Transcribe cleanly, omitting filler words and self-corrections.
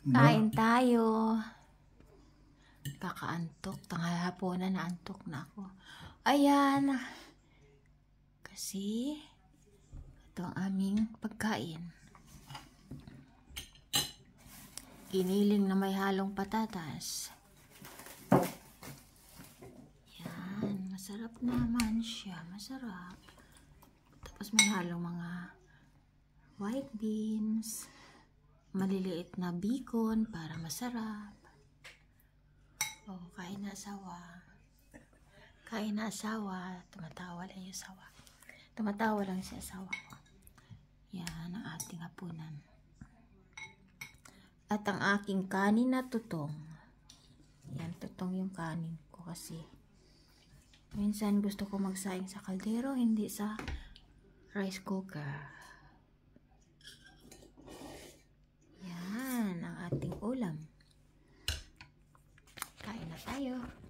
Kain tayo. Kakaantok. Tanghahaponan na antok na ako. Ayan. Kasi ito ang aming pagkain. Giniling na may halong patatas. Yan. Masarap naman siya. Masarap. Tapos may halong mga white beans. Maliliit na bacon para masarap. Oh, kain na asawa. Kain na asawa. Tumatawa lang yung asawa. Tumatawa lang si asawa ko. Yan ang ating hapunan. At ang aking kanin na tutong. Yan, tutong yung kanin ko kasi. Minsan gusto ko magsaing sa kaldero, hindi sa rice cooker. Yan ang ating ulam. Kain na tayo.